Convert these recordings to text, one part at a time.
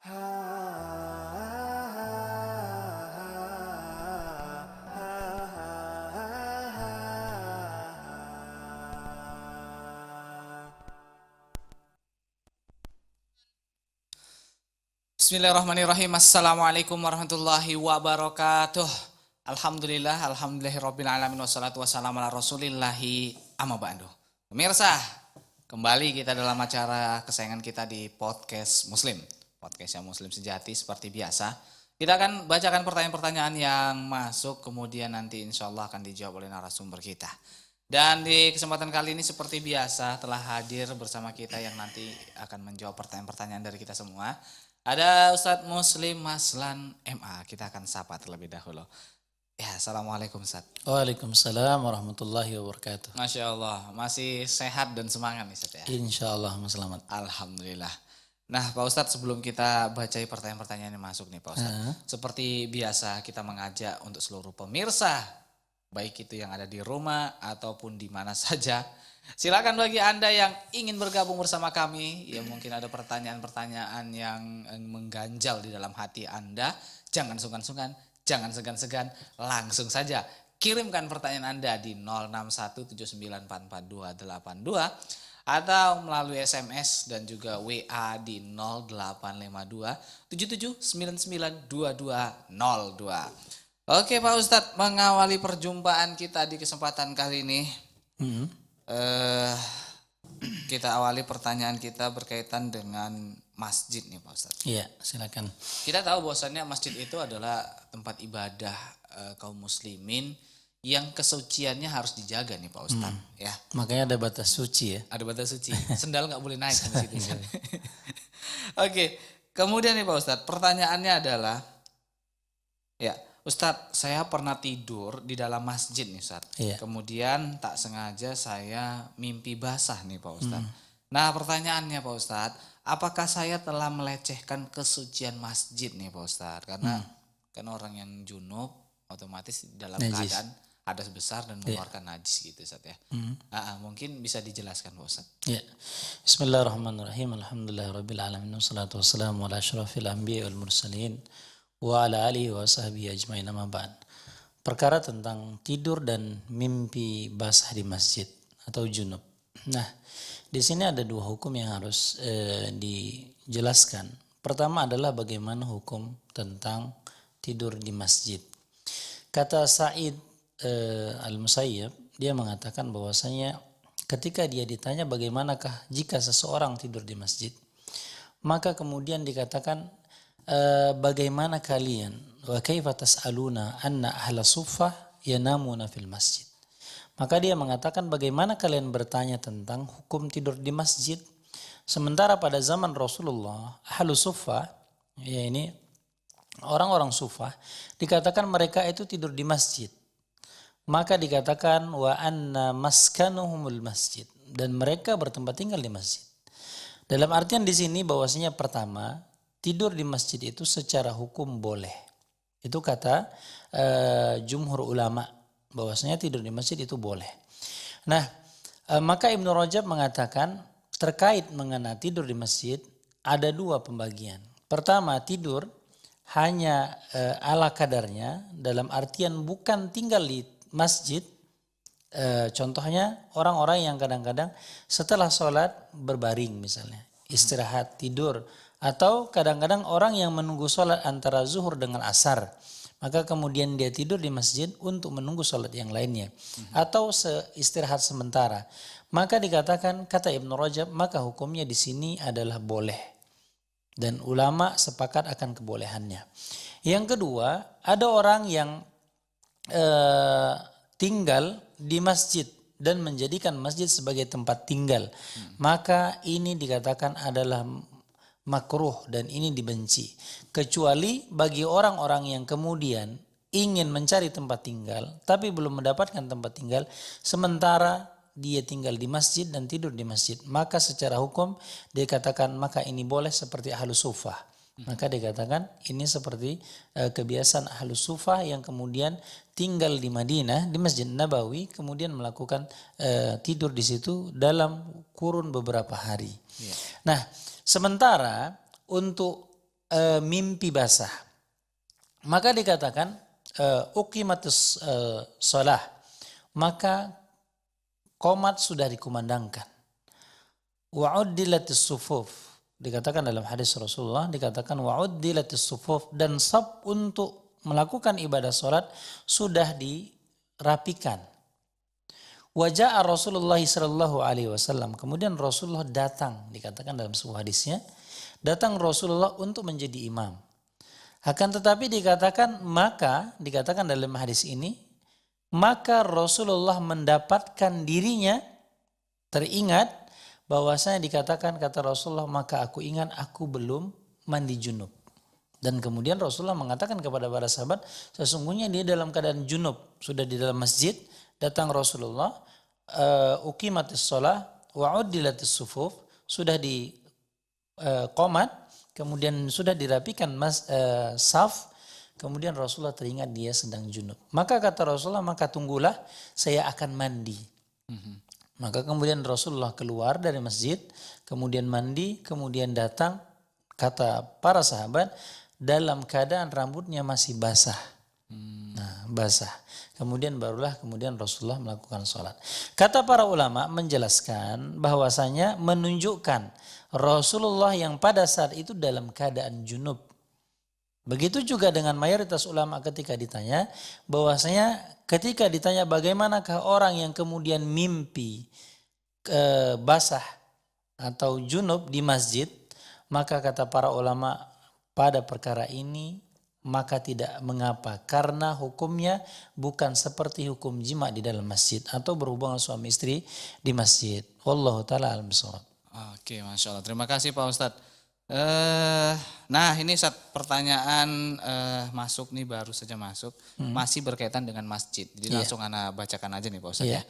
Bismillahirrahmanirrahim. Assalamualaikum warahmatullahi wabarakatuh. Alhamdulillahirabbil alamin wassalatu wassalamu ala rasulillahi amma ba'du. Pemirsa, kembali kita dalam acara kesayangan kita di podcast Muslim. Podcast yang Muslim sejati seperti biasa. Kita akan bacakan pertanyaan-pertanyaan yang masuk, kemudian nanti insya Allah akan dijawab oleh narasumber kita. Dan di kesempatan kali ini seperti biasa telah hadir bersama kita yang nanti akan menjawab pertanyaan-pertanyaan dari kita semua. Ada Ustadz Muslim Maslan MA, kita akan sapa terlebih dahulu. Ya, Assalamualaikum Ustadz. Waalaikumsalam warahmatullahi wabarakatuh. Masya Allah, masih sehat dan semangat nih Ustadz ya? Insya Allah selamat. Alhamdulillah. Nah Pak Ustadz, sebelum kita bacai pertanyaan-pertanyaan yang masuk nih Pak Ustadz, seperti biasa kita mengajak untuk seluruh pemirsa, baik itu yang ada di rumah ataupun di mana saja, silakan bagi Anda yang ingin bergabung bersama kami, ya mungkin ada pertanyaan-pertanyaan yang mengganjal di dalam hati Anda, jangan sungkan-sungkan, jangan segan-segan, langsung saja kirimkan pertanyaan Anda di 0617944282 atau melalui SMS dan juga WA di 0852 77992202. Oke Pak Ustadz, mengawali perjumpaan kita di kesempatan kali ini, kita awali pertanyaan kita berkaitan dengan masjid nih Pak Ustadz. Iya, silakan. Kita tahu bahwasannya masjid itu adalah tempat ibadah kaum muslimin yang kesuciannya harus dijaga nih Pak Ustadz. Ya. Makanya ada batas suci ya. Ada batas suci. Sendal nggak boleh naik di situ. Oke, kemudian nih Pak Ustadz, pertanyaannya adalah, ya Ustadz, saya pernah tidur di dalam masjid nih Ustadz. Iya. Kemudian tak sengaja saya mimpi basah nih Pak Ustadz. Nah pertanyaannya Pak Ustadz, apakah saya telah melecehkan kesucian masjid nih Pak Ustadz? Karena kan orang yang junub otomatis dalam Najis. keadaan hadas besar dan mengeluarkan najis gitu Ustadz ya. Mungkin bisa dijelaskan Pak Ustadz. Ya. Bismillahirrahmanirrahim. Alhamdulillahirabbil alamin wassalatu wassalamu ala asyrafil anbiya'i wal mursalin wa ala alihi wa sahbihi ajmain, amma ba'd. Perkara tentang tidur dan mimpi basah di masjid atau junub. Nah, di sini ada dua hukum yang harus dijelaskan. Pertama adalah bagaimana hukum tentang tidur di masjid. Kata Sa'id Al-Musayyab, dia mengatakan bahwasanya ketika dia ditanya bagaimanakah jika seseorang tidur di masjid, maka kemudian dikatakan, bagaimana kalian wa kaifa tas'aluna anna ahla suffah yanamuna fil masjid. Maka dia mengatakan, bagaimana kalian bertanya tentang hukum tidur di masjid sementara pada zaman Rasulullah ahlu suffah, ya ini orang-orang suffah, dikatakan mereka itu tidur di masjid. Maka dikatakan wa anna maskanuhumul masjid, dan mereka bertempat tinggal di masjid. Dalam artian di sini bahwasanya pertama, tidur di masjid itu secara hukum boleh. Itu kata jumhur ulama, bahwasanya tidur di masjid itu boleh. Nah, maka Ibnu Rajab mengatakan terkait mengenai tidur di masjid ada dua pembagian. Pertama, tidur hanya ala kadarnya, dalam artian bukan tinggal di masjid. Contohnya orang-orang yang kadang-kadang setelah sholat berbaring misalnya, istirahat, tidur. Atau kadang-kadang orang yang menunggu sholat antara zuhur dengan asar, maka kemudian dia tidur di masjid untuk menunggu sholat yang lainnya. Atau istirahat sementara. Maka dikatakan, kata Ibnu Rajab, maka hukumnya di sini adalah boleh. Dan ulama sepakat akan kebolehannya. Yang kedua, ada orang yang tinggal di masjid dan menjadikan masjid sebagai tempat tinggal. Maka ini dikatakan adalah makruh dan ini dibenci. Kecuali bagi orang-orang yang kemudian ingin mencari tempat tinggal tapi belum mendapatkan tempat tinggal, sementara dia tinggal di masjid dan tidur di masjid, maka secara hukum dikatakan maka ini boleh seperti ahlus sufah. Maka dikatakan ini seperti kebiasaan ahlus sufah yang kemudian tinggal di Madinah, di Masjid Nabawi, kemudian melakukan tidur di situ dalam kurun beberapa hari. Nah, sementara untuk mimpi basah. Maka dikatakan uqimatus shalah, maka qomat sudah dikumandangkan. Wa'uddilatis sufuf, dikatakan dalam hadis Rasulullah, dikatakan wa'uddilatis sufuf, dan saf untuk melakukan ibadah salat sudah dirapikan. Waja'a Rasulullah sallallahu alaihi wasallam, kemudian Rasulullah datang, dikatakan dalam sebuah hadisnya, datang Rasulullah untuk menjadi imam. Akan tetapi dikatakan dalam hadis ini, maka Rasulullah mendapatkan dirinya teringat bahwasanya dikatakan, kata Rasulullah, maka aku ingat aku belum mandi junub. Dan kemudian Rasulullah mengatakan kepada para sahabat, sesungguhnya dia dalam keadaan junub, sudah di dalam masjid. Datang Rasulullah, uqimatis shalah wa uddilatis sufuf, sudah di qomat, kemudian sudah dirapikan saf, kemudian Rasulullah teringat dia sedang junub. Maka kata Rasulullah, maka tunggulah, saya akan mandi. Maka kemudian Rasulullah keluar dari masjid, kemudian mandi, kemudian datang, kata para sahabat, dalam keadaan rambutnya masih basah. Nah, basah. Kemudian barulah Rasulullah melakukan sholat. Kata para ulama menjelaskan bahwasanya menunjukkan Rasulullah yang pada saat itu dalam keadaan junub. Begitu juga dengan mayoritas ulama ketika ditanya, bahwasanya ketika ditanya bagaimanakah orang yang kemudian mimpi basah atau junub di masjid, maka kata para ulama pada perkara ini maka tidak mengapa, karena hukumnya bukan seperti hukum jima di dalam masjid atau berhubungan suami istri di masjid. Wallahu taala alam bishawab. Oke, Masya Allah. Terima kasih Pak Ustadz. Nah ini pertanyaan masuk nih, baru saja masuk, masih berkaitan dengan masjid. Jadi langsung Ana bacakan aja nih Pak Ustadz ya.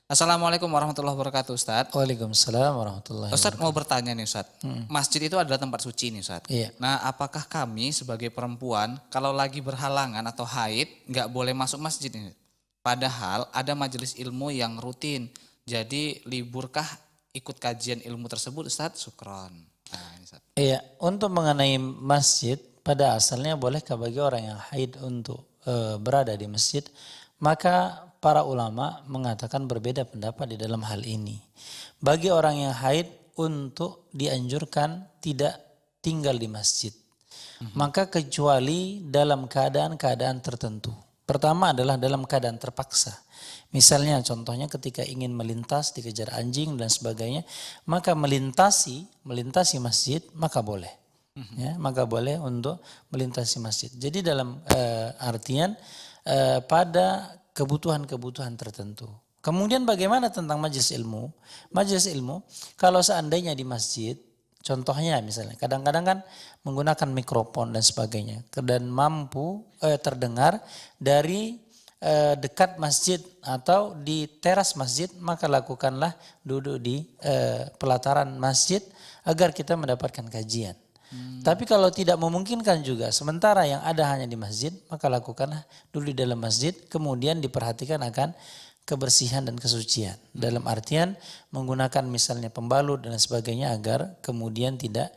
Assalamualaikum warahmatullahi wabarakatuh Ustadz. Waalaikumsalam warahmatullahi wabarakatuh. Ustadz mau bertanya nih Ustadz, masjid itu adalah tempat suci nih Ustadz. Iya. Nah apakah kami sebagai perempuan kalau lagi berhalangan atau haid nggak boleh masuk masjid ini? Padahal ada majelis ilmu yang rutin. Jadi liburkah ikut kajian ilmu tersebut Ustadz? Syukron. Nah, ini Ustadz. Iya, untuk mengenai masjid, pada asalnya bolehkah bagi orang yang haid untuk berada di masjid? Maka para ulama mengatakan berbeda pendapat di dalam hal ini. Bagi orang yang haid untuk dianjurkan tidak tinggal di masjid. Maka kecuali dalam keadaan-keadaan tertentu. Pertama adalah dalam keadaan terpaksa. Misalnya contohnya ketika ingin melintas, dikejar anjing dan sebagainya, maka melintasi masjid maka boleh. Ya, maka boleh untuk melintasi masjid. Jadi dalam artian pada kebutuhan-kebutuhan tertentu. Kemudian bagaimana tentang majelis ilmu? Majelis ilmu kalau seandainya di masjid, contohnya misalnya kadang-kadang kan menggunakan mikrofon dan sebagainya dan mampu terdengar dari dekat masjid atau di teras masjid, maka lakukanlah duduk di pelataran masjid agar kita mendapatkan kajian. Tapi kalau tidak memungkinkan juga, sementara yang ada hanya di masjid, maka lakukanlah dulu di dalam masjid, kemudian diperhatikan akan kebersihan dan kesucian. Dalam artian menggunakan misalnya pembalut dan sebagainya agar kemudian tidak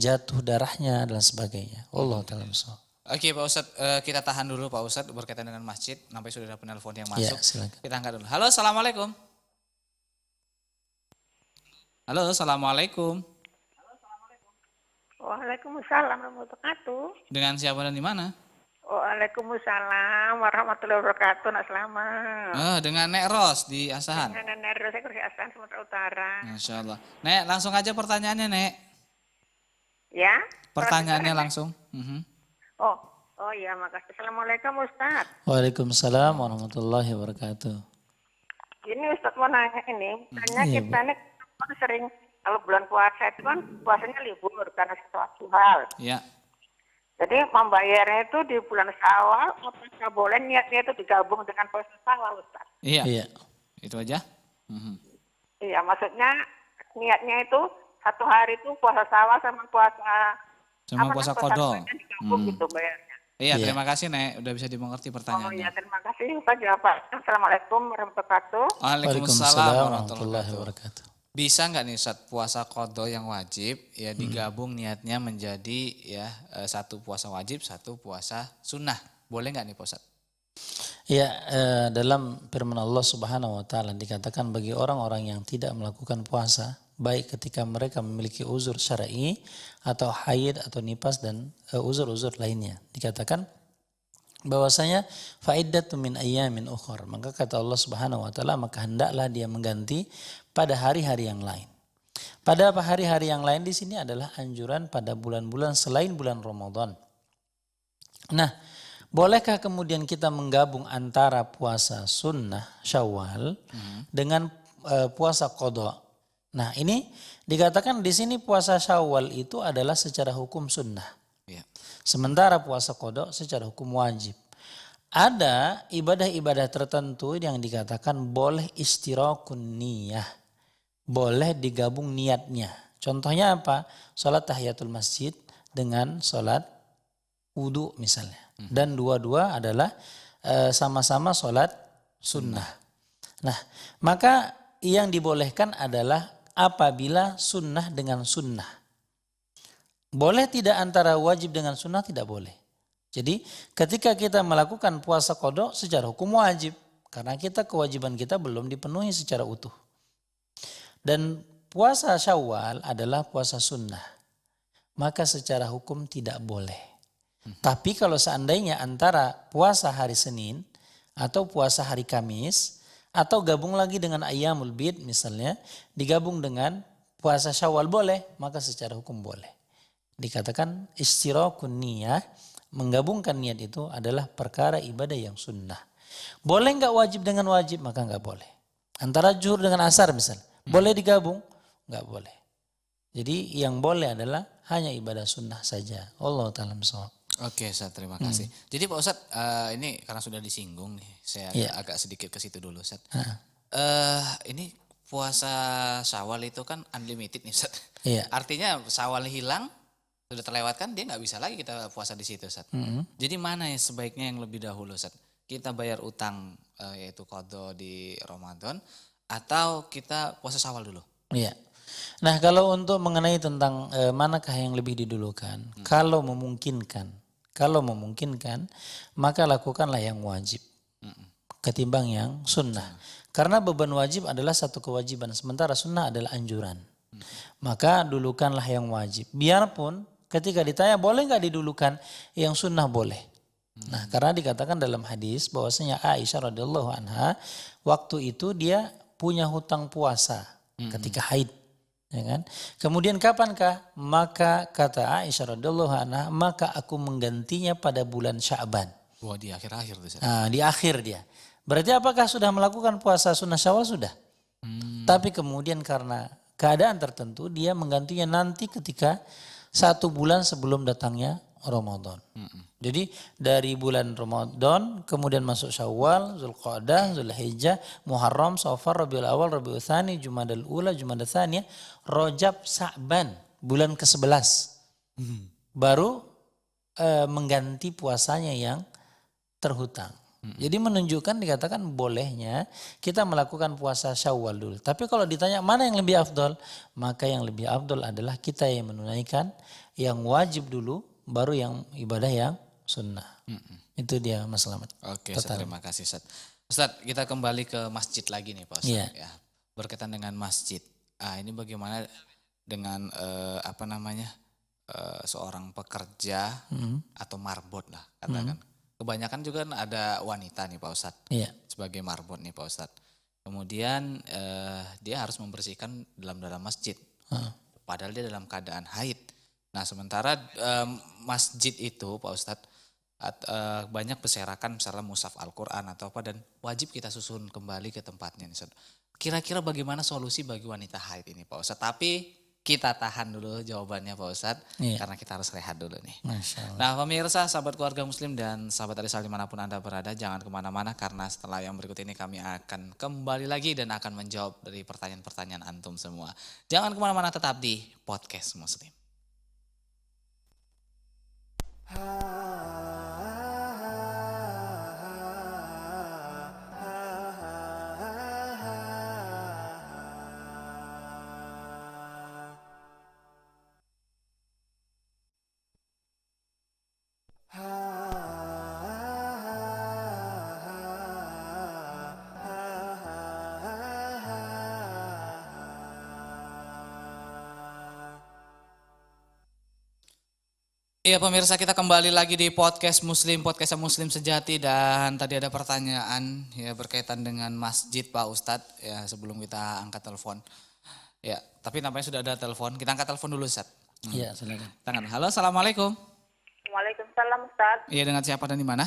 jatuh darahnya dan sebagainya. Allah ta'ala bishawab. Oke Pak Ustadz, kita tahan dulu Pak Ustadz berkaitan dengan masjid, sampai sudah ada penelpon yang Ya, masuk. silakan. Kita angkat dulu. Halo, Assalamualaikum. Halo, Assalamualaikum. Waalaikumsalam warahmatullahi wabarakatuh. Dengan siapa dan di mana? Waalaikumsalam warahmatullahi wabarakatuh. Nak selamat. Dengan Nek Ros di Asahan. Dengan Nenek Rosa Kursi Asahan Sumatera Utara. Masya Allah. Nek, langsung aja pertanyaannya Nek. Ya? Pertanyaannya langsung. Oh ya, makasih. Assalamualaikum Ustaz. Waalaikumsalam warahmatullahi wabarakatuh. Ini Ustaz mau nanya ini. Tanya Iya, kita nih kan sering kalau bulan puasa itu kan puasanya libur karena sesuatu hal. Ya. Jadi membayarnya itu di bulan Syawal, apakah boleh niatnya itu digabung dengan puasa Syawal Ustaz? Iya. Iya. Itu aja. Iya, maksudnya niatnya itu satu hari itu puasa Syawal sama puasa Qadha. Digabung gitu bayarnya. Iya, Iya. terima kasih Nek, udah bisa dimengerti Oh pertanyaannya. iya, terima kasih Ustaz jawabannya. Assalamualaikum warahmatullahi wabarakatuh. Waalaikumsalam Waalaikumsalam warahmatullahi warahmatullahi wabarakatuh. wabarakatuh. Bisa nggak nih Ustaz puasa qadha yang wajib ya digabung niatnya menjadi ya satu puasa wajib, satu puasa sunnah. Boleh nggak nih Pak Ustaz? Ya, dalam firman Allah Subhanahu wa taala dikatakan bagi orang-orang yang tidak melakukan puasa baik ketika mereka memiliki uzur syar'i atau haid atau nifas dan uzur-uzur lainnya. Dikatakan bahwasanya fa'iddatu min ayyamin ukhra. Maka kata Allah Subhanahu wa taala maka hendaklah dia mengganti pada hari-hari yang lain. Pada hari-hari yang lain di sini adalah anjuran pada bulan-bulan selain bulan Ramadan. Nah, bolehkah kemudian kita menggabung antara puasa sunnah Syawal dengan puasa qadha? Nah, ini dikatakan di sini puasa Syawal itu adalah secara hukum sunnah. Ya. Sementara puasa qadha secara hukum wajib. Ada ibadah-ibadah tertentu yang dikatakan boleh istirakun niyah. Boleh digabung niatnya. Contohnya apa? Salat tahiyatul masjid dengan salat wudu misalnya. Dan dua-dua adalah sama-sama salat sunnah. Nah, maka yang dibolehkan adalah apabila sunnah dengan sunnah. Boleh tidak antara wajib dengan sunnah? Tidak boleh. Jadi ketika kita melakukan puasa qadha secara hukum wajib. Karena kewajiban kita belum dipenuhi secara utuh. Dan puasa Syawal adalah puasa sunnah. Maka secara hukum tidak boleh. Tapi kalau seandainya antara puasa hari Senin atau puasa hari Kamis atau gabung lagi dengan Ayyamul Bid misalnya, digabung dengan puasa Syawal boleh, maka secara hukum boleh. Dikatakan istirakun niyah, menggabungkan niat itu adalah perkara ibadah yang sunnah. Boleh nggak wajib dengan wajib? Maka nggak boleh. Antara zuhur dengan asar misalnya, boleh digabung? Nggak boleh. Jadi yang boleh adalah hanya ibadah sunnah saja. Allah ta'ala bisawab. Oke, Ustaz, terima kasih. Jadi Pak Ustaz, ini karena sudah disinggung nih, saya agak sedikit ke situ dulu, Ustaz. Ini puasa Syawal itu kan unlimited nih, Ustaz. Iya. Artinya Syawal hilang, sudah terlewatkan, dia nggak bisa lagi kita puasa di situ, Ustaz. Jadi mana yang sebaiknya yang lebih dahulu, Ustaz? Kita bayar utang yaitu qadha di Ramadan atau kita puasa Syawal dulu? Iya. Nah, kalau untuk mengenai tentang manakah yang lebih didulukan, kalau memungkinkan, maka lakukanlah yang wajib ketimbang yang sunnah. Karena beban wajib adalah satu kewajiban, sementara sunnah adalah anjuran. Maka dulukanlah yang wajib. Biarpun ketika ditanya boleh nggak didulukan, yang sunnah boleh. Nah, karena dikatakan dalam hadis bahwasanya Aisyah radhiyallahu anha waktu itu dia punya hutang puasa ketika haid. Ya kan? Kemudian kapankah? Maka kata Aisyah radhiyallahu anha, maka aku menggantinya pada bulan Sya'ban. Wah, di akhir-akhir tuh. Nah, di akhir dia. Berarti apakah sudah melakukan puasa sunnah Syawal? Sudah. Tapi kemudian karena keadaan tertentu dia menggantinya nanti ketika 1 bulan sebelum datangnya Ramadan. Jadi dari bulan Ramadan kemudian masuk Syawal, Zulqa'dah, Zulhijjah, Muharram, Safar, Rabiul Awal, Rabiul Tsani, Jumadal Ula, Jumadal Tsaniyah, Rajab, Sa'ban, bulan ke-11. Baru mengganti puasanya yang terhutang. Jadi menunjukkan dikatakan bolehnya kita melakukan puasa Syawal dulu. Tapi kalau ditanya mana yang lebih afdol, maka yang lebih afdol adalah kita yang menunaikan yang wajib dulu, baru yang ibadah yang sunnah. Itu dia Mas Slamet. Oke, terima kasih Ustaz. Ustaz, kita kembali ke masjid lagi nih Pak Ustaz. Iya. Ya, berkaitan dengan masjid. Ini bagaimana dengan seorang pekerja atau marbot lah katakan. Kebanyakan juga kan ada wanita nih Pak Ustaz. Iya. Sebagai marbot nih Pak Ustaz. Kemudian dia harus membersihkan dalam masjid. Padahal dia dalam keadaan haid. Nah, sementara masjid itu Pak Ustadz banyak berserakan misalnya mushaf Al-Quran atau apa dan wajib kita susun kembali ke tempatnya. Kira-kira bagaimana solusi bagi wanita haid ini Pak Ustadz? Tapi kita tahan dulu jawabannya Pak Ustadz karena kita harus rehat dulu nih. Masya Allah. Nah pemirsa, sahabat keluarga muslim dan sahabat Arisal dimanapun Anda berada, jangan kemana-mana karena setelah yang berikut ini kami akan kembali lagi dan akan menjawab dari pertanyaan-pertanyaan antum semua. Jangan kemana-mana, tetap di Podcast Muslim. Iya pemirsa, kita kembali lagi di podcast Muslim, podcastnya Muslim Sejati, dan tadi ada pertanyaan ya berkaitan dengan masjid Pak Ustadz ya sebelum kita angkat telepon. Ya, tapi nampaknya sudah ada telepon. Kita angkat telepon dulu Ustadz. Iya, silakan. Halo, assalamualaikum. Waalaikumsalam Ustaz. Iya, dengan siapa dan di mana?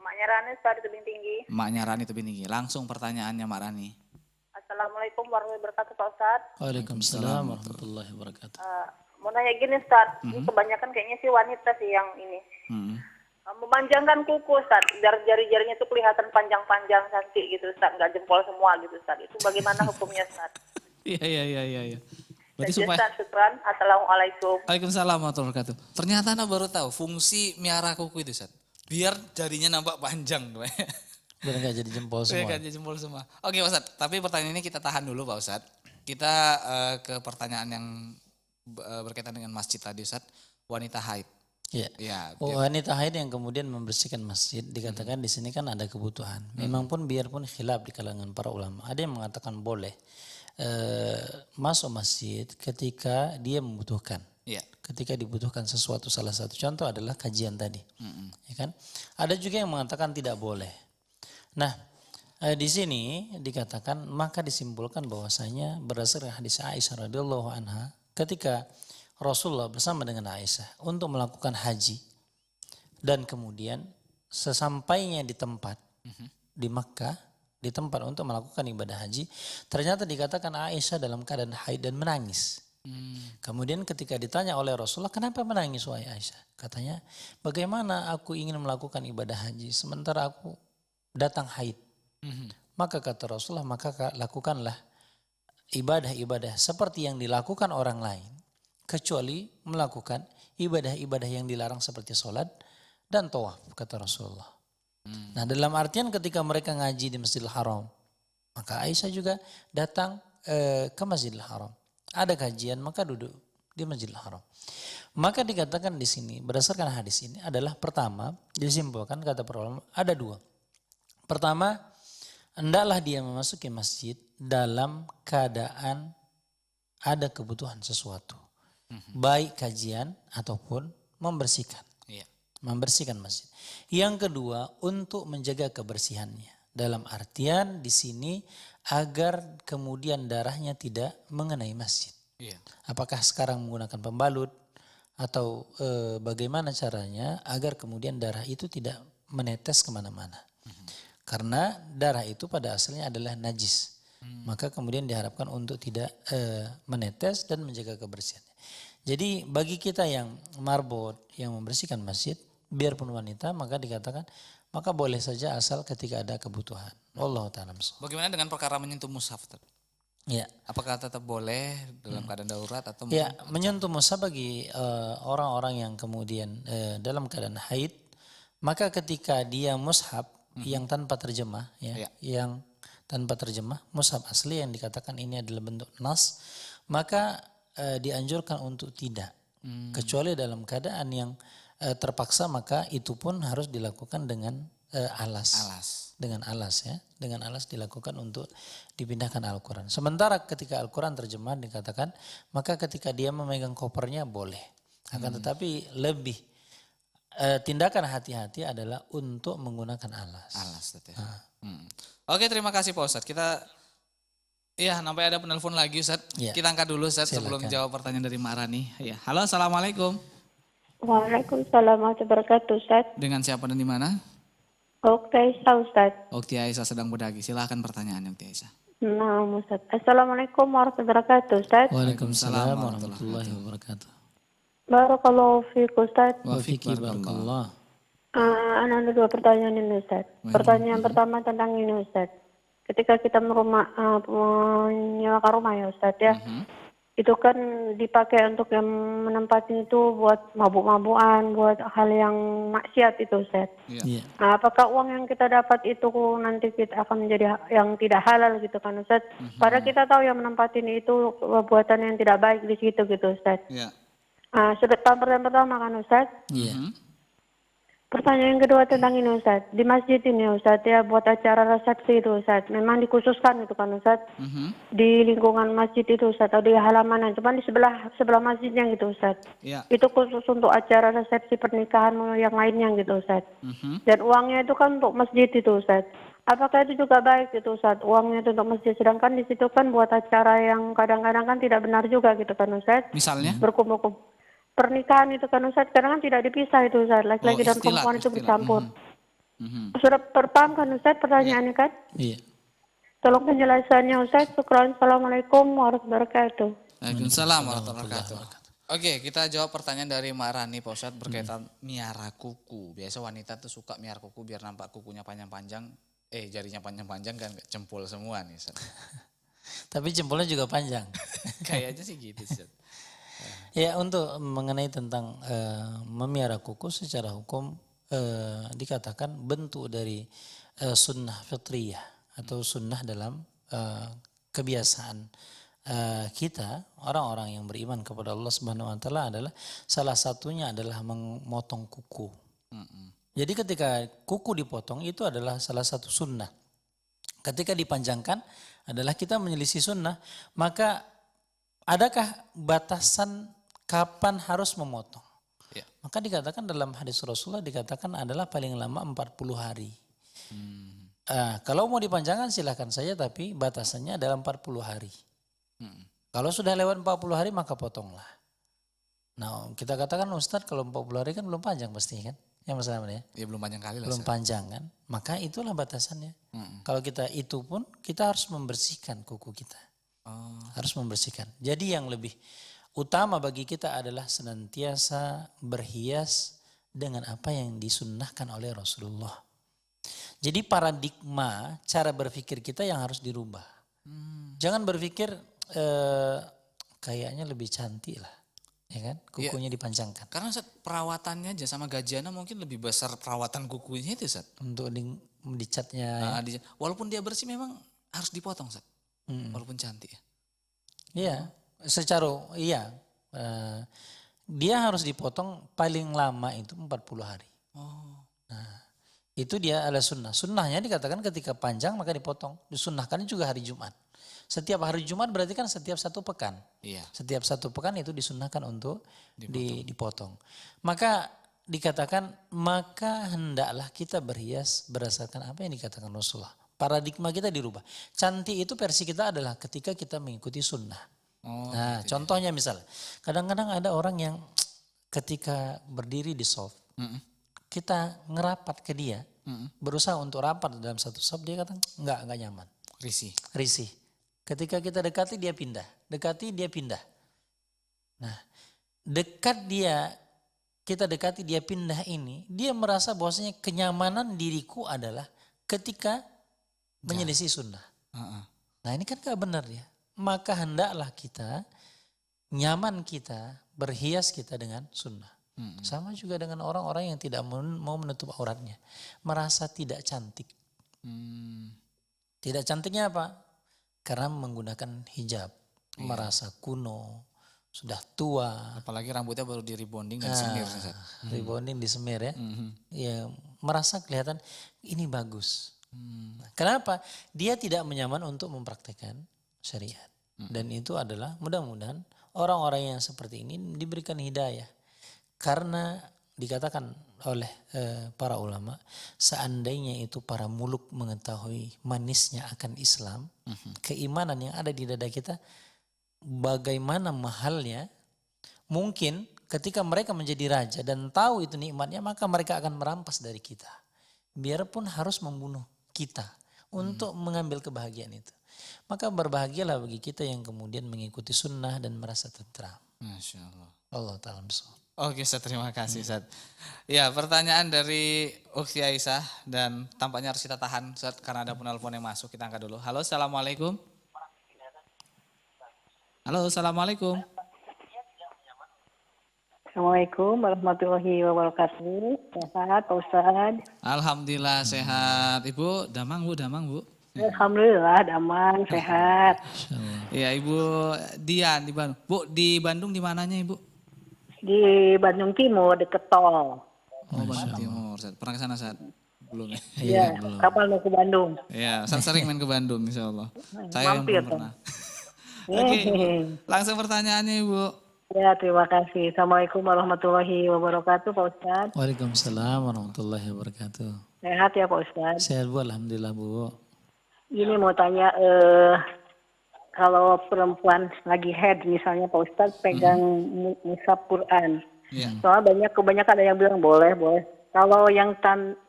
Maknya Rani Ustaz di Tebing Tinggi. Maknya Rani Tebing Tinggi. Langsung pertanyaannya Mak Rani. Assalamualaikum warahmatullahi wabarakatuh Pak Ustaz. Waalaikumsalam warahmatullahi wabarakatuh. Mau nanya gini Ustaz, ini kebanyakan kayaknya sih wanita sih yang ini. Memanjangkan kuku Ustaz, biar jari-jarinya itu kelihatan panjang-panjang cantik gitu Ustaz, nggak jempol semua gitu Ustaz. Itu bagaimana hukumnya Ustaz? Iya. Berarti Jadi, supaya Ustaz, syukran. Assalamualaikum. Waalaikumsalam warahmatullahi wabarakatuh. Ternyata Anda baru tahu fungsi miara kuku itu Ustaz. Biar jarinya nampak panjang. Biar nggak jadi jempol semua. Biar jempol semua. Oke Pak Ustadz, tapi pertanyaan ini kita tahan dulu Pak Ustadz. Kita ke pertanyaan yang berkaitan dengan masjid tadi Ustadz. Wanita haid. Iya. Ya, Wanita haid yang kemudian membersihkan masjid dikatakan di sini kan ada kebutuhan. Memang pun biarpun khilaf di kalangan para ulama, ada yang mengatakan boleh masuk masjid ketika dia membutuhkan. Iya. Ketika dibutuhkan sesuatu, salah satu contoh adalah kajian tadi. Ya kan? Ada juga yang mengatakan tidak boleh. Nah, di sini dikatakan maka disimpulkan bahwasanya berdasarkan hadis Aisyah radhiyallahu anha ketika Rasulullah bersama dengan Aisyah untuk melakukan haji dan kemudian sesampainya di tempat di Makkah, di tempat untuk melakukan ibadah haji, ternyata dikatakan Aisyah dalam keadaan haid dan menangis. Kemudian ketika ditanya oleh Rasulullah, kenapa menangis wahai Aisyah? Katanya, bagaimana aku ingin melakukan ibadah haji sementara aku datang haid. Maka kata Rasulullah, maka lakukanlah ibadah-ibadah seperti yang dilakukan orang lain, kecuali melakukan ibadah-ibadah yang dilarang seperti sholat dan tawaf, kata Rasulullah. Nah, dalam artian ketika mereka ngaji di Masjidil Haram, maka Aisyah juga datang ke Masjidil Haram. Ada kajian, maka duduk di Masjidil Haram. Maka dikatakan di sini berdasarkan hadis ini adalah pertama disimpulkan kata para ulama ada dua. Pertama, hendaklah dia memasuki masjid dalam keadaan ada kebutuhan sesuatu. Baik kajian ataupun membersihkan. Iya. Membersihkan masjid. Yang kedua, untuk menjaga kebersihannya. Dalam artian di sini agar kemudian darahnya tidak mengenai masjid. Iya. Apakah sekarang menggunakan pembalut atau bagaimana caranya agar kemudian darah itu tidak menetes kemana-mana. Karena darah itu pada asalnya adalah najis. Maka kemudian diharapkan untuk tidak menetes dan menjaga kebersihannya. Jadi bagi kita yang marbot, yang membersihkan masjid, biarpun wanita, maka dikatakan, maka boleh saja asal ketika ada kebutuhan. Wallahu ta'ala. Bagaimana dengan perkara menyentuh mushaf? Ya. Apakah tetap boleh dalam keadaan darurat atau Ya, menyentuh mushaf bagi orang-orang yang kemudian dalam keadaan haid, maka ketika dia mushaf yang tanpa terjemah, yang tanpa terjemah, mushaf asli yang dikatakan ini adalah bentuk nas, maka dianjurkan untuk tidak, kecuali dalam keadaan yang terpaksa, maka itu pun harus dilakukan dengan alas. Dengan alas ya, dengan alas dilakukan untuk dipindahkan Al-Quran. Sementara ketika Al-Quran terjemah dikatakan, maka ketika dia memegang kopernya boleh. Akan tetapi lebih tindakan hati-hati adalah untuk menggunakan alas. Alas. Oke, terima kasih Pak Ustadz. Kita nampaknya ada penelpon lagi Ustadz. Ya. Kita angkat dulu Ustadz sebelum jawab pertanyaan dari Mak Rani. Ya. Halo, assalamualaikum. Waalaikumsalam warahmatullahi wabarakatuh Ustaz. Dengan siapa dan di mana? Okta Aisyah Ustaz. Okti Aisyah sedang berdagi. Silahkan pertanyaannya Okti Aisyah. Nah Ustaz. Assalamualaikum warahmatullahi wabarakatuh Ustaz. Waalaikumsalam warahmatullahi wabarakatuh. Barakallahu fiik Ustaz. Wa fiki barakallah. Ada dua pertanyaan ini Ustaz. Pertanyaan pertama tentang ini Ustaz. Ketika kita menyewakan rumah ya Ustaz ya. Itu kan dipakai untuk yang menempati itu buat mabuk-mabukan, buat hal yang maksiat itu Ustaz. Iya. Nah, apakah uang yang kita dapat itu nanti kita akan menjadi yang tidak halal gitu kan Ustaz? Padahal kita tahu yang menempati itu perbuatan yang tidak baik di situ gitu Ustaz. Iya. Sudut pandang pertama kan Ustaz. Iya. Pertanyaan yang kedua tentang ini Ustaz. Di masjid ini Ustaz ya buat acara resepsi itu Ustaz. Memang dikhususkan itu kan Ustaz. Di lingkungan masjid itu Ustaz atau di halaman, cuman di sebelah masjidnya gitu Ustaz. Iya. Itu khusus untuk acara resepsi pernikahan yang lainnya gitu Ustaz. Dan uangnya itu kan untuk masjid itu Ustaz. Apakah itu juga baik gitu Ustaz? Uangnya itu untuk masjid, sedangkan di situ kan buat acara yang kadang-kadang kan tidak benar juga gitu kan Ustaz. Misalnya? Berkumpul-kumpul. Pernikahan itu kan Ustaz, kadang kan tidak dipisah itu Ustaz. Laki-laki dan perempuan itu bercampur. Sudah paham kan Ustaz pertanyaannya kan? Iya. Tolong penjelasannya Ustaz. Syukran. Assalamualaikum warahmatullahi wabarakatuh. Waalaikumsalam warahmatullahi wabarakatuh. Oke, kita jawab pertanyaan dari Mbak Rani Pak Ustadz berkaitan miara kuku. Biasa wanita tuh suka miara kuku biar nampak kukunya panjang-panjang, jarinya panjang-panjang kan jempol semua nih Ustadz. Tapi jempolnya juga panjang. Kayaknya sih gitu Ustadz. Ya, untuk mengenai tentang memelihara kuku secara hukum dikatakan bentuk dari sunnah fitriyah atau sunnah dalam kebiasaan kita orang-orang yang beriman kepada Allah Subhanahu wa taala adalah salah satunya adalah memotong kuku. Jadi ketika kuku dipotong itu adalah salah satu sunnah. Ketika dipanjangkan adalah kita menyelisih sunnah, maka adakah batasan kapan harus memotong? Ya. Maka dikatakan dalam hadis Rasulullah dikatakan adalah paling lama 40 hari. Kalau mau dipanjangkan silahkan saja, tapi batasannya adalah 40 hari. Kalau sudah lewat 40 hari maka potonglah. Nah kita katakan Ustadz kalau 40 hari kan belum panjang pasti kan? Ya Mas Rahman ya? Ya belum panjang kali lah. Belum panjang kan? Maka itulah batasannya. Kalau kita itu pun kita harus membersihkan kuku kita. Harus membersihkan. Jadi yang lebih utama bagi kita adalah senantiasa berhias dengan apa yang disunnahkan oleh Rasulullah. Jadi paradigma cara berpikir kita yang harus dirubah. Jangan berpikir kayaknya lebih cantik lah, ya kan? Kukunya dipanjangkan. Karena Ustadz, perawatannya aja sama gajiannya mungkin lebih besar perawatan kukunya itu Ustadz. Untuk dicatnya. Walaupun dia bersih memang harus dipotong Ustadz. Walaupun cantik ya. Iya, dia harus dipotong paling lama itu 40 hari. Nah, itu dia adalah sunnah. Sunnahnya dikatakan ketika panjang maka dipotong. Disunnahkan juga hari Jumat. Setiap hari Jumat berarti kan setiap 1 pekan. Iya. Setiap 1 pekan itu disunnahkan untuk dipotong. Maka dikatakan maka hendaklah kita berhias berdasarkan apa yang dikatakan Rasulullah. Paradigma kita dirubah. Cantik itu versi kita adalah ketika kita mengikuti sunnah. Contohnya misal, kadang-kadang ada orang yang ketika berdiri di soft, kita ngerapat ke dia, berusaha untuk rapat dalam satu soft, dia kata enggak nyaman. Risih. Ketika kita dekati dia pindah. Nah, kita dekati dia pindah ini, dia merasa bahwasanya kenyamanan diriku adalah ketika menyelisih sunnah. Nah ini kan gak benar ya. Maka hendaklah kita, nyaman kita, berhias kita dengan sunnah. Sama juga dengan orang-orang yang tidak mau menutup auratnya. Merasa tidak cantik. Tidak cantiknya apa? Karena menggunakan hijab. Merasa kuno, sudah tua. Apalagi rambutnya baru di rebonding dan semir. Rebonding di semir ya. Ya merasa kelihatan ini bagus. Kenapa? Dia tidak nyaman untuk mempraktekkan syariat. Dan itu adalah mudah-mudahan orang-orang yang seperti ini diberikan hidayah. Karena dikatakan oleh para ulama, seandainya itu para muluk mengetahui manisnya akan Islam, keimanan yang ada di dada kita, bagaimana mahalnya, mungkin ketika mereka menjadi raja dan tahu itu nikmatnya, maka mereka akan merampas dari kita. Biarpun harus membunuh kita untuk mengambil kebahagiaan itu. Maka berbahagialah bagi kita yang kemudian mengikuti sunnah dan merasa tentram. Masya Allah. Allah ta'ala bisawab. Oke Ustaz, terima kasih Ustaz. Ya, pertanyaan dari Ukhti Aisyah dan tampaknya harus kita tahan Ustaz karena ada penelpon yang masuk. Kita angkat dulu. Halo, Assalamualaikum. Halo, Assalamualaikum. Assalamualaikum warahmatullahi wabarakatuh. Sehat Pak Ustaz? Alhamdulillah sehat. Ibu, damang Bu. Alhamdulillah aman, sehat. Iya, Ibu Dian di Bandung. Bu, di Bandung di mananya Ibu? Di Bandung Timur, deket tol. Oh, Bandung Timur. Ustaz? Pernah ke sana saat belum ya? Iya, kapan mau ke Bandung? Iya, Ustaz sering main ke Bandung insya Allah. Saya yang Mampir belum dong. pernah. Oke Ibu, langsung pertanyaannya Ibu. Ya, terima kasih. Assalamualaikum warahmatullahi wabarakatuh, Pak Ustadz. Waalaikumsalam warahmatullahi wabarakatuh. Sehat ya, Pak Ustadz. Sehat Bu, alhamdulillah Bu. Ini mau tanya, kalau perempuan lagi head, misalnya Pak Ustadz pegang mushaf Quran. Iya. Soalnya kebanyakan ada yang bilang boleh. Kalau yang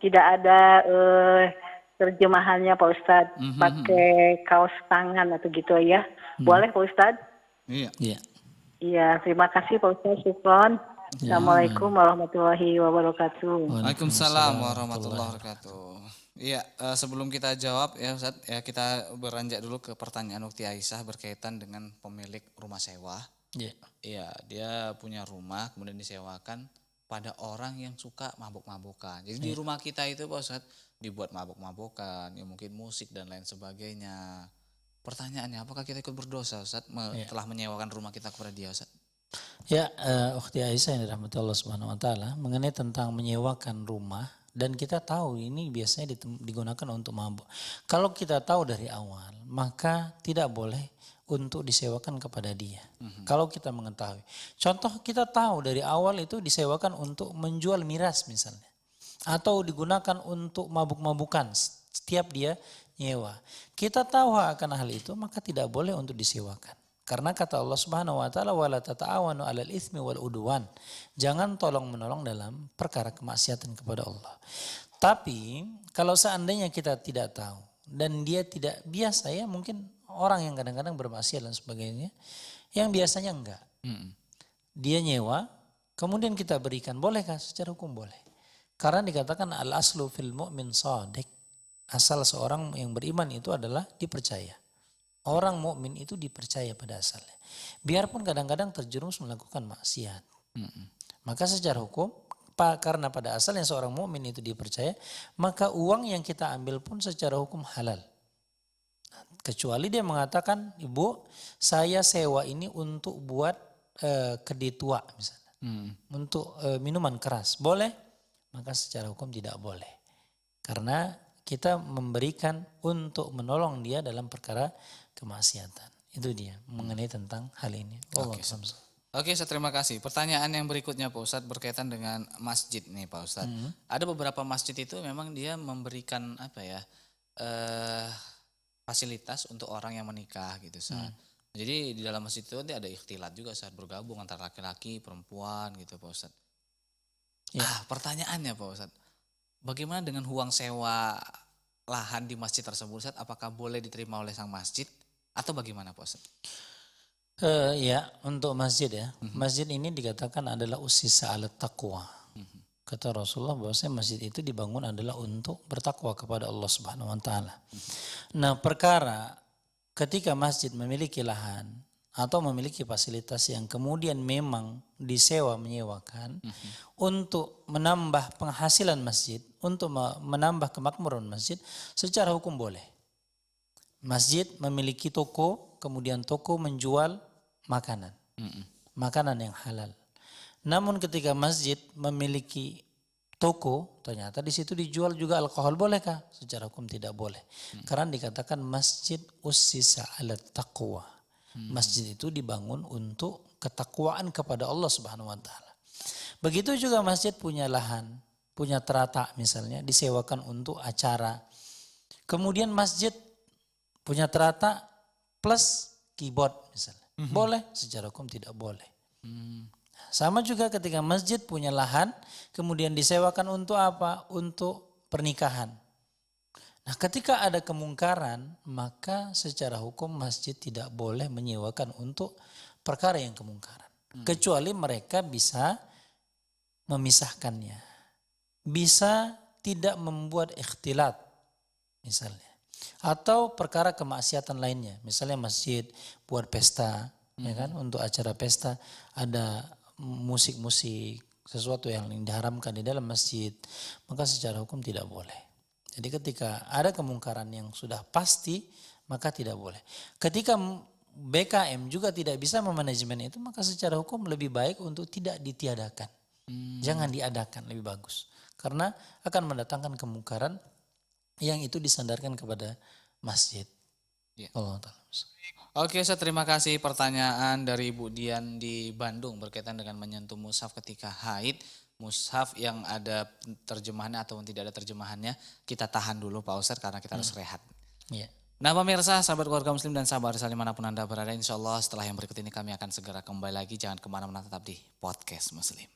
tidak ada terjemahannya Pak Ustadz, pakai kaos tangan atau gitu ya, boleh Pak Ustadz? Iya. Iya. Iya, terima kasih Pak Ustadz. Syukron. Assalamualaikum warahmatullahi wabarakatuh. Waalaikumsalam warahmatullahi wabarakatuh. Iya, sebelum kita jawab ya Ustaz, ya kita beranjak dulu ke pertanyaan Ukti Aisyah berkaitan dengan pemilik rumah sewa. Iya. Iya, dia punya rumah kemudian disewakan pada orang yang suka mabuk-mabukan. Jadi di rumah kita itu Pak Ustaz dibuat mabuk-mabukan, ya mungkin musik dan lain sebagainya. Pertanyaannya, apakah kita ikut berdosa Ustaz telah menyewakan rumah kita kepada dia Ustaz? Ya, Ukhti Aisyah yang dirahmati Allah Subhanahu wa taala mengenai tentang menyewakan rumah, dan kita tahu ini biasanya digunakan untuk mabuk. Kalau kita tahu dari awal, maka tidak boleh untuk disewakan kepada dia. Kalau kita mengetahui. Contoh kita tahu dari awal itu disewakan untuk menjual miras misalnya. Atau digunakan untuk mabuk-mabukan setiap dia nyewa. Kita tahu akan hal itu, maka tidak boleh untuk disewakan. Karena kata Allah Subhanahu wa taala wala tata'awanu 'alal itsmi wal udwan. Jangan tolong-menolong dalam perkara kemaksiatan kepada Allah. Tapi kalau seandainya kita tidak tahu dan dia tidak biasa, ya mungkin orang yang kadang-kadang bermaksiat dan sebagainya, yang biasanya enggak. Dia nyewa, kemudian kita berikan, bolehkah? Secara hukum boleh. Karena dikatakan al-aslu fil mu'min shadiq. Asal seorang yang beriman itu adalah dipercaya. Orang mukmin itu dipercaya pada asalnya. Biarpun kadang-kadang terjerumus melakukan maksiat. Maka secara hukum, karena pada asalnya seorang mukmin itu dipercaya, maka uang yang kita ambil pun secara hukum halal. Kecuali dia mengatakan, Ibu, saya sewa ini untuk buat kedai tua misalnya. Untuk minuman keras. Boleh? Maka secara hukum tidak boleh. Karena kita memberikan untuk menolong dia dalam perkara kemaksiatan. Itu dia mengenai tentang hal ini. Oke, Ustaz, terima kasih. Pertanyaan yang berikutnya Pak Ustadz berkaitan dengan masjid nih Pak Ustadz. Ada beberapa masjid itu memang dia memberikan fasilitas untuk orang yang menikah gitu Ustaz. Jadi di dalam masjid itu ada ikhtilat juga saat bergabung antara laki-laki, perempuan gitu Pak Ustadz. Pertanyaannya Pak Ustadz, bagaimana dengan uang sewa lahan di masjid tersebut Ustadz? Apakah boleh diterima oleh sang masjid atau bagaimana Pak Ustadz? Ya, untuk masjid ya. Masjid ini dikatakan adalah usisa ala taqwa. Kata Rasulullah bahwasanya masjid itu dibangun adalah untuk bertakwa kepada Allah Subhanahu wa taala. Nah, perkara ketika masjid memiliki lahan atau memiliki fasilitas yang kemudian memang disewa menyewakan untuk menambah penghasilan masjid, untuk menambah kemakmuran masjid, secara hukum boleh. Masjid memiliki toko, kemudian toko menjual makanan. Makanan yang halal. Namun ketika masjid memiliki toko, ternyata di situ dijual juga alkohol, bolehkah? Secara hukum tidak boleh. Karena dikatakan masjid ussisa ala taqwa. Masjid itu dibangun untuk ketakwaan kepada Allah Subhanahu wa taala. Begitu juga masjid punya lahan, punya terata misalnya, disewakan untuk acara. Kemudian masjid punya terata plus keyboard misalnya. Boleh? Secara hukum tidak boleh. Sama juga ketika masjid punya lahan, kemudian disewakan untuk apa? Untuk pernikahan. Nah, ketika ada kemungkaran, maka secara hukum masjid tidak boleh menyewakan untuk perkara yang kemungkaran. Kecuali mereka bisa memisahkannya. Bisa tidak membuat ikhtilat misalnya. Atau perkara kemaksiatan lainnya. Misalnya masjid buat pesta, ya kan? Untuk acara pesta ada musik-musik, sesuatu yang diharamkan di dalam masjid. Maka secara hukum tidak boleh. Jadi ketika ada kemungkaran yang sudah pasti, maka tidak boleh. Ketika BKM juga tidak bisa memanajemen itu, maka secara hukum lebih baik untuk tidak ditiadakan. Jangan diadakan, lebih bagus. Karena akan mendatangkan kemungkaran yang itu disandarkan kepada masjid. Ya. Allah Ta'ala. Oke Ustaz, terima kasih. Pertanyaan dari Bu Dian di Bandung berkaitan dengan menyentuh mushaf ketika haid. Mushaf yang ada terjemahannya ataupun tidak ada terjemahannya, kita tahan dulu Pak Ustadz karena kita harus rehat. Ya. Nah pemirsa, sahabat keluarga muslim dan sahabat Risale manapun Anda berada, insya Allah setelah yang berikut ini kami akan segera kembali lagi. Jangan kemana-mana, tetap di Podcast Muslim.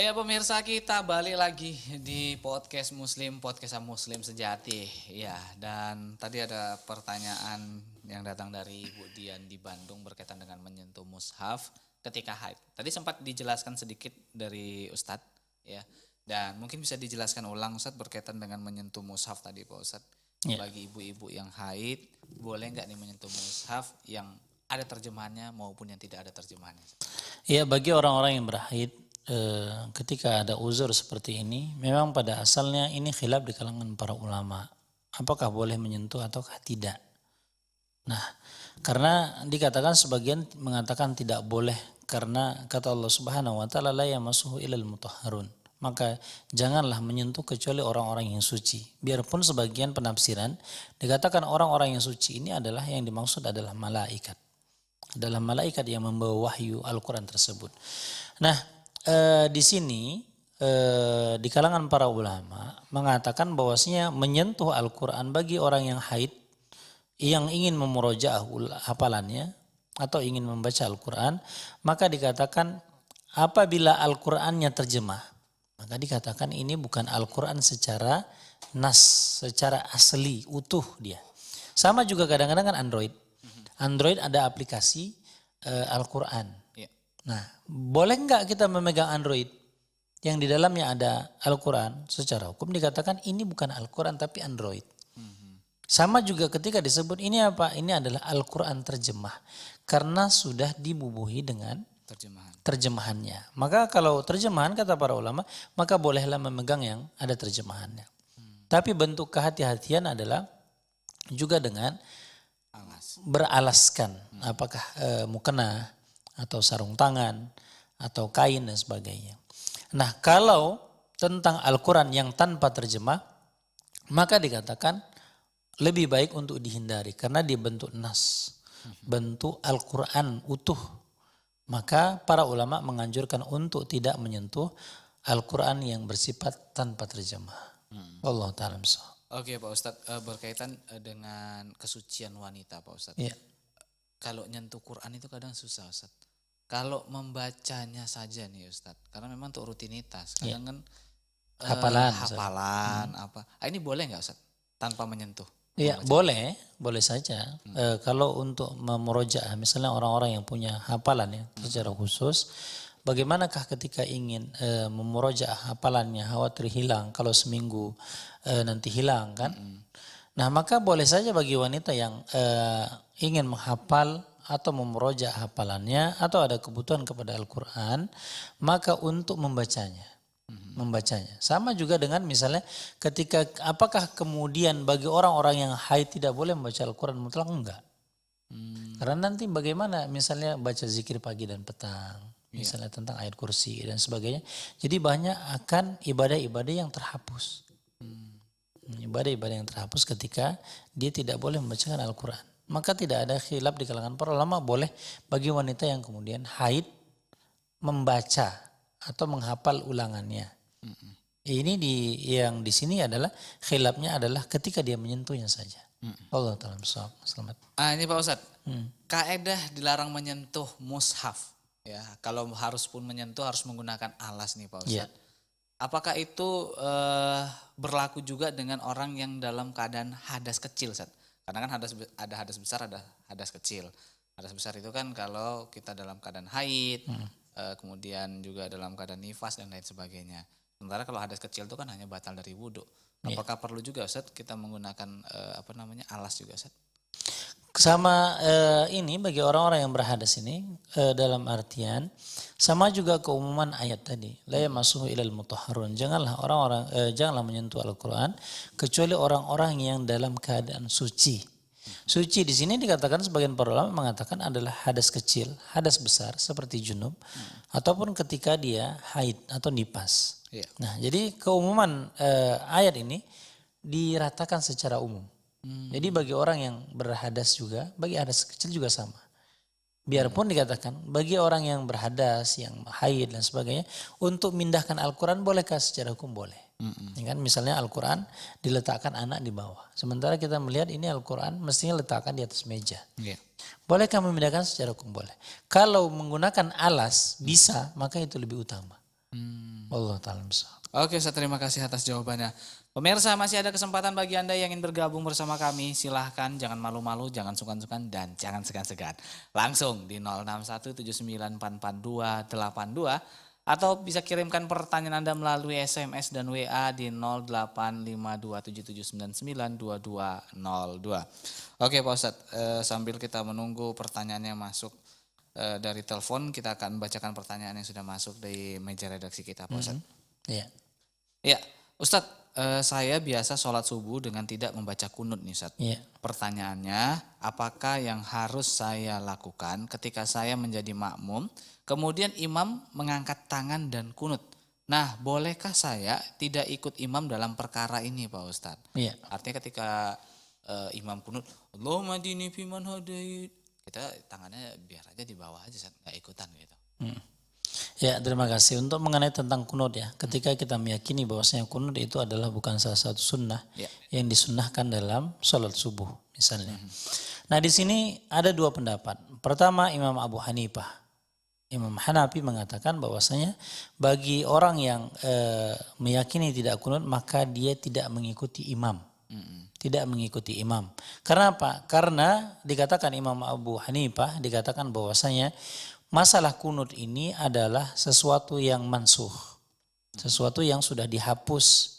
Ya pemirsa, kita balik lagi di Podcast Muslim, Podcast Muslim Sejati. Ya, dan tadi ada pertanyaan yang datang dari Bu Dian di Bandung berkaitan dengan menyentuh mushaf ketika haid. Tadi sempat dijelaskan sedikit dari Ustadz, ya. Dan mungkin bisa dijelaskan ulang Ustadz berkaitan dengan menyentuh mushaf tadi Pak Ustadz. Ya. Bagi ibu-ibu yang haid, boleh nggak nih menyentuh mushaf yang ada terjemahannya maupun yang tidak ada terjemahannya? Ya, bagi orang-orang yang berhaid, ketika ada uzur seperti ini, memang pada asalnya ini khilaf di kalangan para ulama. Apakah boleh menyentuh ataukah tidak? Nah, karena dikatakan sebagian mengatakan tidak boleh karena kata Allah Subhanahu wa taala la yamassuhu illal mutahharun. Maka janganlah menyentuh kecuali orang-orang yang suci. Biarpun sebagian penafsiran dikatakan orang-orang yang suci ini adalah yang dimaksud adalah malaikat. Adalah malaikat yang membawa wahyu Al-Qur'an tersebut. Nah, di sini di kalangan para ulama mengatakan bahwasanya menyentuh Al-Quran bagi orang yang haid yang ingin memurojaah hafalannya atau ingin membaca Al-Quran, maka dikatakan apabila Al-Qurannya terjemah, maka dikatakan ini bukan Al-Quran secara nas, secara asli, utuh dia. Sama juga kadang-kadang kan Android. Android ada aplikasi Al-Quran. Nah, boleh nggak kita memegang Android yang di dalamnya ada Al-Quran? Secara hukum dikatakan ini bukan Al-Quran tapi Android. Sama juga ketika disebut ini apa? Ini adalah Al-Quran terjemah. Karena sudah dibubuhi dengan terjemahannya. Maka kalau terjemahan kata para ulama, maka bolehlah memegang yang ada terjemahannya. Tapi bentuk kehati-hatian adalah juga dengan beralaskan. Apakah mukena atau sarung tangan, atau kain dan sebagainya. Nah, kalau tentang Al-Quran yang tanpa terjemah, maka dikatakan lebih baik untuk dihindari karena dia bentuk nas, bentuk Al-Quran utuh. Maka para ulama menganjurkan untuk tidak menyentuh Al-Quran yang bersifat tanpa terjemah. Wallahu ta'ala bishawab. Oke Pak Ustadz, berkaitan dengan kesucian wanita Pak Ustadz. Ya. Kalau nyentuh Quran itu kadang susah Ustadz. Kalau membacanya saja nih Ustadz, karena memang untuk rutinitas. Kadang kan hafalan apa. Ini boleh nggak Ustadz tanpa menyentuh? Iya boleh saja. Kalau untuk memurojaah, misalnya orang-orang yang punya hafalan ya secara khusus, bagaimanakah ketika ingin memurojaah hafalannya khawatir hilang kalau seminggu nanti hilang kan? Nah maka boleh saja bagi wanita yang ingin menghafal atau memurojaah hafalannya atau ada kebutuhan kepada Al-Quran, maka untuk membacanya. Sama juga dengan misalnya ketika apakah kemudian bagi orang-orang yang haid tidak boleh membaca Al-Quran mutlak? Enggak. Karena nanti bagaimana misalnya baca zikir pagi dan petang, misalnya tentang ayat kursi dan sebagainya. Jadi banyak akan ibadah-ibadah yang terhapus. Ibadah-ibadah yang terhapus ketika dia tidak boleh membacakan Al-Quran. Maka tidak ada khilaf di kalangan para ulama boleh bagi wanita yang kemudian haid membaca atau menghafal ulangannya. Ini yang di sini adalah khilafnya adalah ketika dia menyentuhnya saja. Allah ta'ala bishawab. Selamat. Ini Pak Ustadz, kaedah dilarang menyentuh mushaf. Ya, kalau harus pun menyentuh harus menggunakan alas nih Pak Ustadz. Ya. Apakah itu berlaku juga dengan orang yang dalam keadaan hadas kecil Ustadz? Karena kan hadas besar, ada hadas kecil. Hadas besar itu kan kalau kita dalam keadaan haid, kemudian juga dalam keadaan nifas dan lain sebagainya. Sementara kalau hadas kecil itu kan hanya batal dari wudhu. Apakah perlu juga Ustaz kita menggunakan alas juga Ustaz? Sama ini bagi orang-orang yang berhadas ini dalam artian sama juga keumuman ayat tadi, la yamassuhu ilal mutahharun. Janganlah menyentuh Al-Qur'an kecuali orang-orang yang dalam keadaan suci. Suci di sini dikatakan sebagian para ulama mengatakan adalah hadas kecil, hadas besar seperti junub ataupun ketika dia haid atau nifas. Iya. Nah, jadi keumuman ayat ini diratakan secara umum. Jadi bagi orang yang berhadas juga, bagi hadas kecil juga sama. Biarpun dikatakan bagi orang yang berhadas, yang haid dan sebagainya, untuk mindahkan Al-Quran bolehkah secara hukum boleh. Ya kan? Misalnya Al-Quran diletakkan anak di bawah. Sementara kita melihat ini Al-Quran mestinya letakkan di atas meja. Iya. Bolehkah memindahkan secara hukum boleh. Kalau menggunakan alas bisa, maka itu lebih utama. Allah ta'ala misal. Oke Ustaz, terima kasih atas jawabannya. Pemirsa, masih ada kesempatan bagi Anda yang ingin bergabung bersama kami. Silahkan, jangan malu-malu, jangan sungkan-sungkan, dan jangan segan-segan. Langsung di 0617944282 atau bisa kirimkan pertanyaan Anda melalui SMS dan WA di 085277992202. Oke Pak Ustaz, sambil kita menunggu pertanyaan yang masuk dari telepon, kita akan membacakan pertanyaan yang sudah masuk dari meja redaksi kita Pak Ustaz. Iya. Ya, Ustadz, saya biasa sholat subuh dengan tidak membaca kunut nih Ustadz. Iya. Pertanyaannya, apakah yang harus saya lakukan ketika saya menjadi makmum, kemudian imam mengangkat tangan dan kunut? Nah, bolehkah saya tidak ikut imam dalam perkara ini Pak Ustadz? Iya. Artinya ketika imam kunut, Allahumma dini fiman hadait, kita tangannya biar aja di bawah aja, Ustadz, nggak ikutan gitu. Ya, terima kasih. Untuk mengenai tentang kunut ya, ketika kita meyakini bahwasanya kunut itu adalah bukan salah satu sunnah yang disunnahkan dalam sholat subuh misalnya. Nah di sini ada dua pendapat. Pertama Imam Abu Hanifah, Imam Hanafi mengatakan bahwasanya bagi orang yang meyakini tidak kunut maka dia tidak mengikuti imam. Tidak mengikuti imam. Karena apa? Karena dikatakan Imam Abu Hanifah dikatakan bahwasanya masalah kunut ini adalah sesuatu yang mansuh, sesuatu yang sudah dihapus.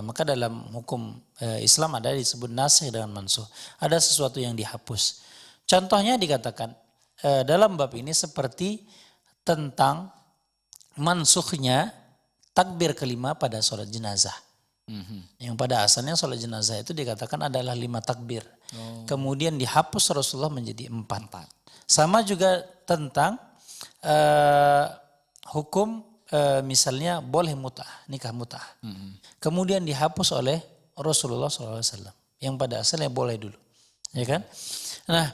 Maka dalam hukum Islam ada disebut nasikh dengan mansuh. Ada sesuatu yang dihapus. Contohnya dikatakan dalam bab ini seperti tentang mansukhnya takbir kelima pada sholat jenazah. Yang pada asalnya sholat jenazah itu dikatakan adalah 5 takbir. Kemudian dihapus Rasulullah menjadi 4. Sama juga tentang hukum misalnya boleh mut'ah, nikah mut'ah. Kemudian dihapus oleh Rasulullah SAW. Yang pada asalnya boleh dulu. Ya kan? Nah,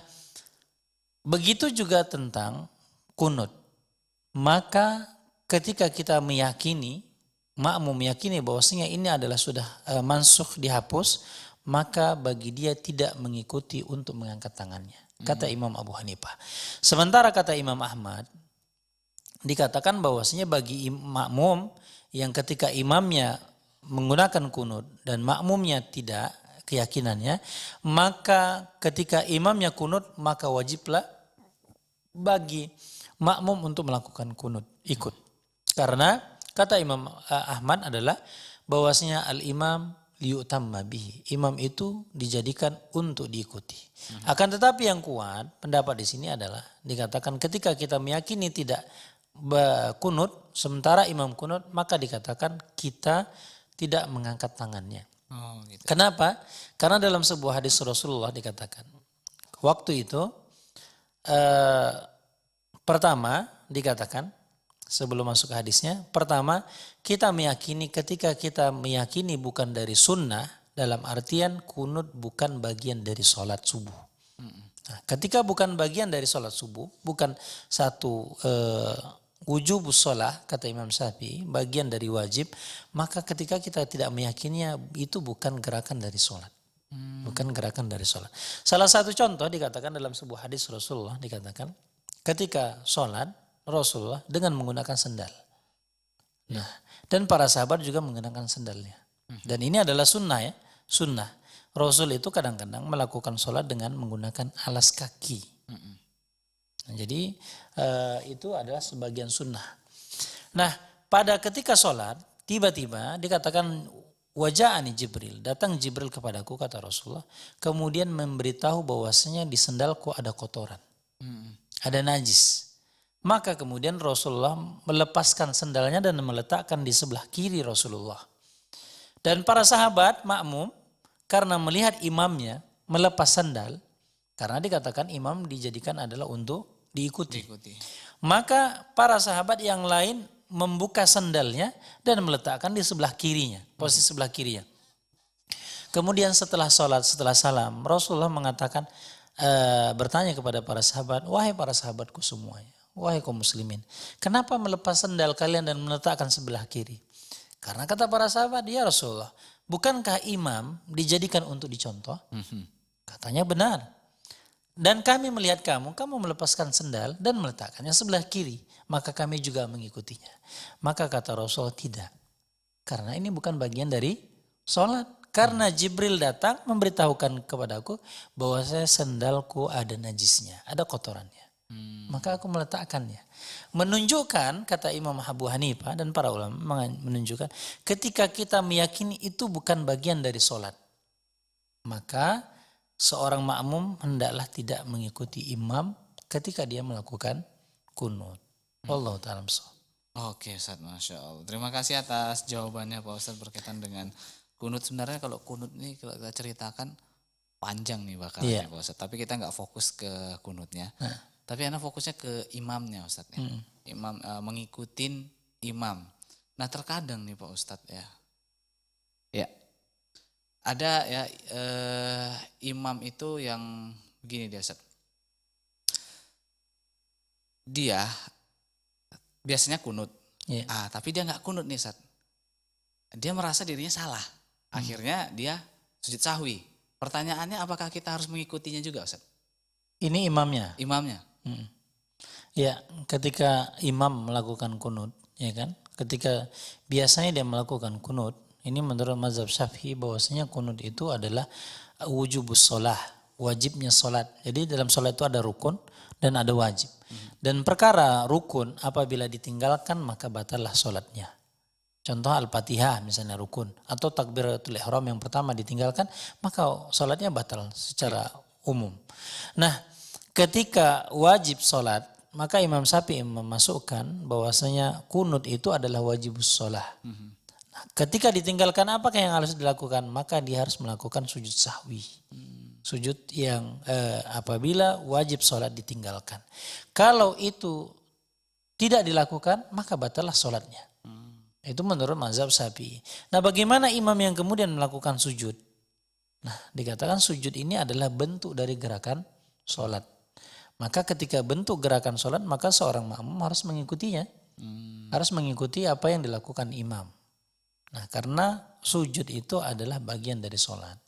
begitu juga tentang kunut. Maka ketika kita meyakini, makmum meyakini bahwasanya ini adalah sudah mansukh dihapus, maka bagi dia tidak mengikuti untuk mengangkat tangannya. Kata Imam Abu Hanifah. Sementara kata Imam Ahmad, dikatakan bahwasanya bagi makmum yang ketika imamnya menggunakan kunut dan makmumnya tidak keyakinannya, maka ketika imamnya kunut maka wajiblah bagi makmum untuk melakukan kunut, ikut. Karena kata Imam Ahmad adalah bahwasanya al-imam liyutamma bihi. Imam itu dijadikan untuk diikuti. Akan tetapi yang kuat pendapat di sini adalah dikatakan ketika kita meyakini tidak kunut sementara imam kunut maka dikatakan kita tidak mengangkat tangannya. Gitu. Kenapa? Karena dalam sebuah hadis Rasulullah dikatakan waktu itu pertama dikatakan sebelum masuk ke hadisnya, pertama kita meyakini ketika kita meyakini bukan dari sunnah dalam artian kunut bukan bagian dari sholat subuh. Nah, ketika bukan bagian dari sholat subuh, bukan satu wujubus sholat kata Imam Syafi'i, bagian dari wajib, maka ketika kita tidak meyakininya itu bukan gerakan dari sholat. Bukan gerakan dari sholat. Salah satu contoh dikatakan dalam sebuah hadis Rasulullah dikatakan ketika sholat Rasulullah dengan menggunakan sendal. Nah, dan para sahabat juga menggunakan sendalnya. Dan ini adalah sunnah ya, sunnah. Rasul itu kadang-kadang melakukan sholat dengan menggunakan alas kaki. Nah, jadi itu adalah sebagian sunnah. Nah, pada ketika sholat, tiba-tiba dikatakan waja'ani Jibril, datang Jibril kepadaku kata Rasulullah, kemudian memberitahu bahwasanya di sendalku ada kotoran, ada najis. Maka kemudian Rasulullah melepaskan sendalnya dan meletakkan di sebelah kiri Rasulullah. Dan para sahabat makmum karena melihat imamnya melepas sandal, karena dikatakan imam dijadikan adalah untuk diikuti. Maka para sahabat yang lain membuka sandalnya dan meletakkan di sebelah kirinya, posisi sebelah kirinya. Kemudian setelah sholat, setelah salam, Rasulullah mengatakan, bertanya kepada para sahabat, wahai para sahabatku semuanya, wahai kaum muslimin, kenapa melepas sandal kalian dan meletakkan sebelah kiri? Karena kata para sahabat, ya Rasulullah, bukankah imam dijadikan untuk dicontoh? Katanya benar. Dan kami melihat kamu melepaskan sandal dan meletakkannya sebelah kiri. Maka kami juga mengikutinya. Maka kata Rasul, tidak. Karena ini bukan bagian dari sholat. Karena Jibril datang memberitahukan kepadaku bahwa sandalku ada najisnya, ada kotorannya. Maka aku meletakkannya. Menunjukkan, kata Imam Abu Hanifah dan para ulama menunjukkan, ketika kita meyakini itu bukan bagian dari sholat, maka seorang makmum hendaklah tidak mengikuti imam ketika dia melakukan kunut. Wallahu ta'ala bishawab. Oke Ustaz, Masya Allah. Terima kasih atas jawabannya Pak Ustaz berkaitan dengan kunut. Sebenarnya kalau kunut ini kalau kita ceritakan panjang nih bakalannya Pak Ustaz. Tapi kita nggak fokus ke kunutnya. Tapi anak fokusnya ke imamnya Ustaz ya. Imam mengikutin imam. Nah terkadang nih Pak Ustaz ya. Ya. Ada ya imam itu yang begini dia Ustaz. Dia biasanya kunut. Tapi dia nggak kunut nih Ustaz. Dia merasa dirinya salah. Akhirnya dia sujud sahwi. Pertanyaannya apakah kita harus mengikutinya juga Ustaz? Ini imamnya. Imamnya. Ya, ketika imam melakukan kunut, ya kan? Ketika biasanya dia melakukan kunut, ini menurut mazhab Syafi'i bahwasanya kunut itu adalah wujubus sholah, wajibnya sholat. Jadi dalam sholat itu ada rukun dan ada wajib. Dan perkara rukun apabila ditinggalkan maka batallah sholatnya. Contoh Al-Fatihah misalnya rukun atau takbiratul ihram yang pertama ditinggalkan maka sholatnya batal secara umum. Nah, ketika wajib sholat maka Imam Syafi'i memasukkan bahwasanya kunut itu adalah wajibus sholah. Nah, ketika ditinggalkan apakah yang harus dilakukan? Maka dia harus melakukan sujud sahwi. Sujud yang apabila wajib sholat ditinggalkan. Kalau itu tidak dilakukan maka batallah sholatnya. Itu menurut mazhab Syafi'i. Nah bagaimana imam yang kemudian melakukan sujud? Nah dikatakan sujud ini adalah bentuk dari gerakan sholat. Maka ketika bentuk gerakan sholat maka seorang makmum harus mengikutinya. Harus mengikuti apa yang dilakukan imam. Nah karena sujud itu adalah bagian dari sholat.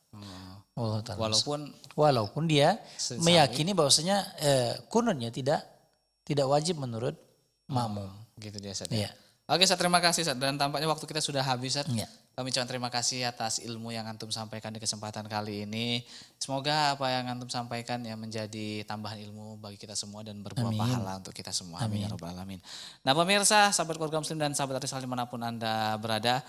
Walaupun dia meyakini bahwasanya kunutnya tidak wajib menurut makmum. Gitu dia Ustaz. Ya. Oke Ustaz, terima kasih Ustaz. Dan tampaknya waktu kita sudah habis Ustaz. Ya. Kami ucapkan terima kasih atas ilmu yang antum sampaikan di kesempatan kali ini. Semoga apa yang antum sampaikan ya menjadi tambahan ilmu bagi kita semua dan berbuah pahala untuk kita semua. Amin ya rabbal alamin. Nah pemirsa, sahabat keluarga muslim dan sahabat Arisal dimanapun Anda berada,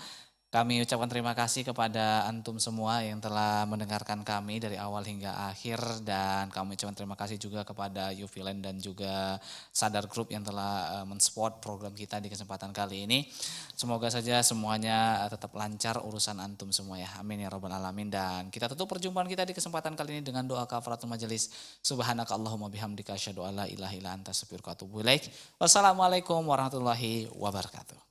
kami ucapkan terima kasih kepada antum semua yang telah mendengarkan kami dari awal hingga akhir. Dan kami ucapkan terima kasih juga kepada Yufiland dan juga Sadar Group yang telah mensupport program kita di kesempatan kali ini. Semoga saja semuanya tetap lancar urusan antum semua ya. Amin ya rabbal alamin. Dan kita tutup perjumpaan kita di kesempatan kali ini dengan doa kafaratul majelis. Subhanaka Allahumma bihamdika asyhadu alla ilaha illa anta astaghfiruka wa atubu ilaik. Wassalamualaikum warahmatullahi wabarakatuh.